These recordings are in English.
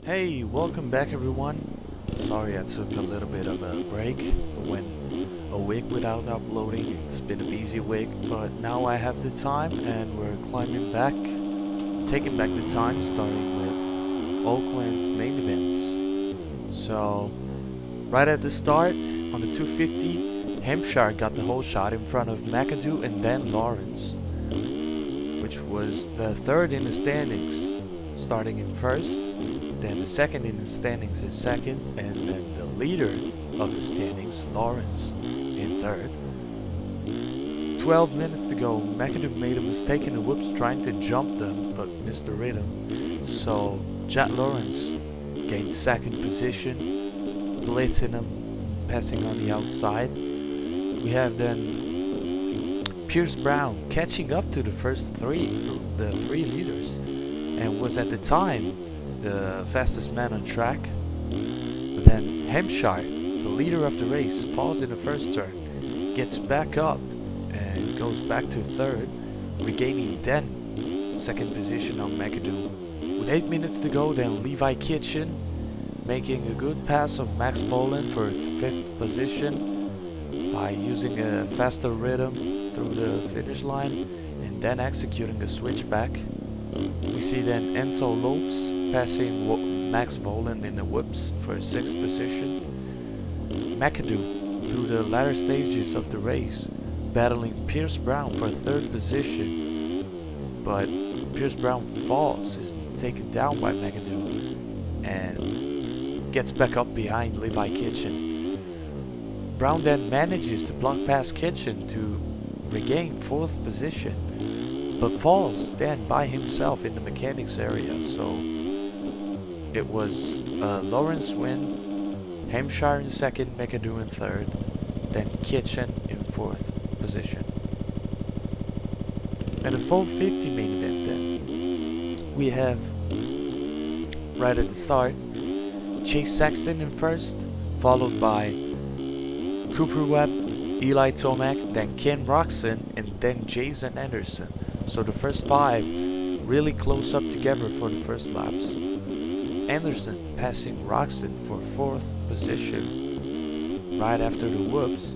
Hey, welcome back everyone. Sorry I took a little bit of a break. Went a week without uploading. It's been a busy week, but now I have the time and we're climbing back, taking back the time, starting with Oakland's main events. So, right at the start, on the 250, Hampshire got the whole shot in front of McAdoo and then Lawrence, which was the third in the standings, starting in first. Then the second in the standings is second, and then the leader of the standings, Lawrence, in third. 12 minutes to go, McAdoo made a mistake in the whoops trying to jump them, but missed the rhythm. So Jack Lawrence gained second position, blitzing him, passing on the outside. We have then Pierce Brown catching up to the first three, the three leaders, and was at the time the fastest man on track. But then Hampshire, the leader of the race, falls in the first turn, gets back up and goes back to third, regaining then second position on McAdoo. With 8 minutes to go, then Levi Kitchen making a good pass of Max Volan for fifth position by using a faster rhythm through the finish line and then executing a switchback. We see then Enzo Lopes passing Max Volan in the whoops for sixth position. McAdoo through the latter stages of the race, battling Pierce Brown for third position, but Pierce Brown falls, is taken down by McAdoo, and gets back up behind Levi Kitchen. Brown then manages to block past Kitchen to regain fourth position, but falls then by himself in the mechanics area. So it was Lawrence win, Hampshire in second, McAdoo in third, then Kitchen in fourth position. And the 450 main event then, we have right at the start Chase Sexton in first, followed by Cooper Webb, Eli Tomac, then Ken Roxon, and then Jason Anderson. So the first five really close up together for the first laps. Anderson passing Roxon for fourth position right after the whoops.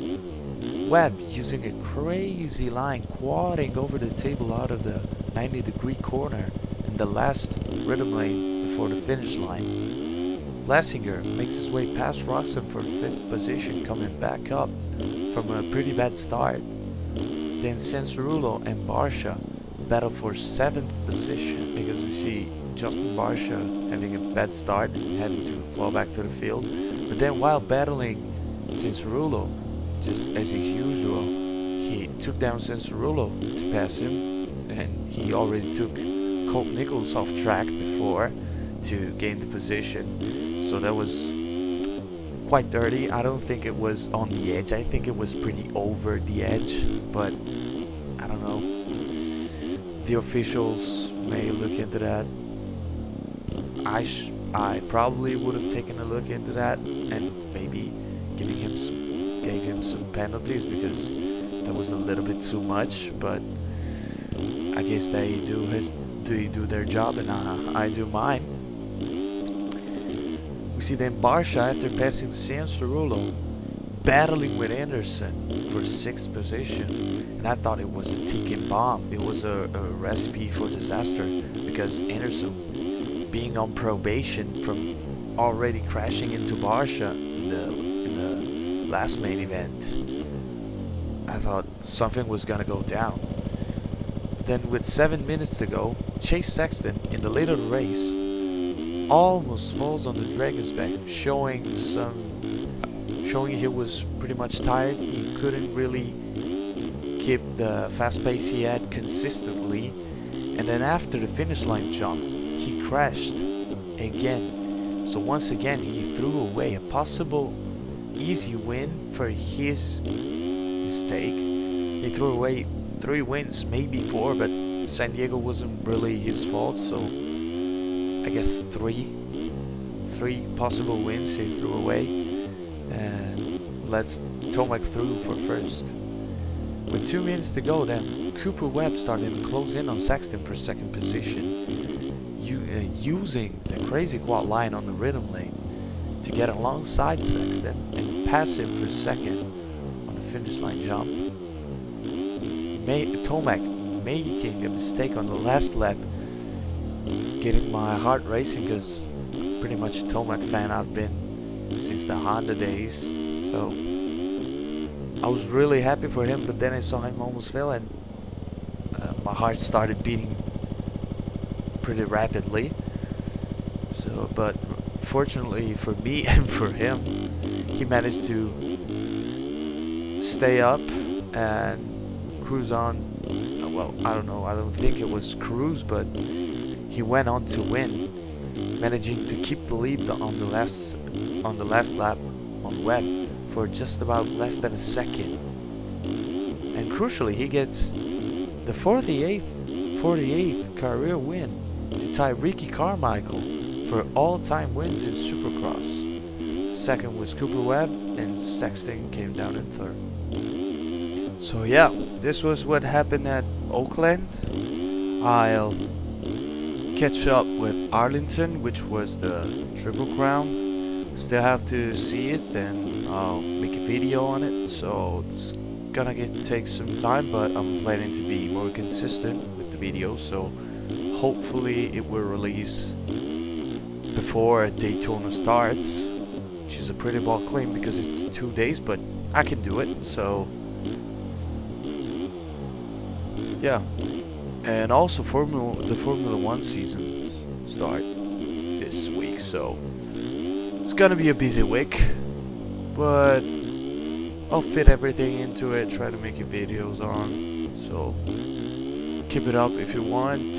Webb using a crazy line, quadding over the table out of the 90-degree corner in the last rhythm lane before the finish line. Blasinger makes his way past Roxon for fifth position, coming back up from a pretty bad start. Then Sensarulo and Barsha battle for seventh position because we see Justin Barsha having a bad start and having to claw back to the field. But then while battling Sensarulo, just as usual, he took down Sensarulo to pass him, and he already took Colt Nichols off track before to gain the position. So that was quite dirty. I don't think it was on the edge. I think it was pretty over the edge, but I don't know. The officials may look into that. I probably would have taken a look into that and maybe gave him some penalties because that was a little bit too much. But I guess they do their job and I do mine. We see then Barsha, after passing Sansarulo, battling with Anderson for sixth position, and I thought it was a ticking bomb. It was a recipe for disaster because Anderson, being on probation from already crashing into Barsha in the last main event, I thought something was gonna go down. Then with 7 minutes to go, Chase Sexton in the later race almost falls on the Dragon's back, showing he was pretty much tired. He couldn't really keep the fast pace he had consistently, and then after the finish line jump he crashed again. So once again he threw away a possible easy win for his mistake. He threw away 3 wins, maybe 4, but San Diego wasn't really his fault, so I guess three possible wins he threw away, and lets Tomac through for first. With 2 minutes to go then, Cooper Webb started to close in on Sexton for second position, using the crazy quad line on the rhythm lane to get alongside Sexton and pass him for second on the finish line jump. Tomac making a mistake on the last lap, getting my heart racing because pretty much a Tomac fan I've been since the Honda days. So I was really happy for him, but then I saw him almost fail and my heart started beating pretty rapidly. So, but fortunately for me and for him, he managed to stay up and cruise on. Well, I don't know, I don't think it was cruise, but he went on to win, managing to keep the lead on the last lap on Webb for just about less than a second. And crucially, he gets the 48th career win to tie Ricky Carmichael for all-time wins in Supercross. Second was Cooper Webb, and Sexton came down in third. So yeah, this was what happened at Oakland. I'll catch up with Arlington, which was the Triple Crown. Still have to see it, then I'll make a video on it. So it's gonna take some time, but I'm planning to be more consistent with the videos. So hopefully it will release before Daytona starts, which is a pretty bold claim because it's 2 days, but I can do it. So yeah, and also the Formula 1 season start this week, so it's gonna be a busy week, but I'll fit everything into it, try to make videos on, so keep it up if you want,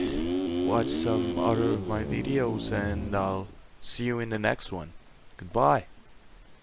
watch some other of my videos, and I'll see you in the next one. Goodbye.